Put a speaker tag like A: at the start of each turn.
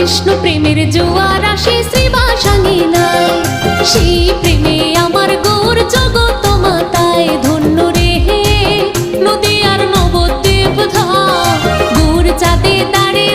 A: কৃষ্ণ প্রেমের জোয়ার আসে শ্রীবাসাঙ্গিনায়, সেই প্রেমে আমার গৌর জগৎ মাতায় ধন্য রে হে নদী আর নবদ্বীপ ধাম। গৌর চাঁদে দাঁড়ে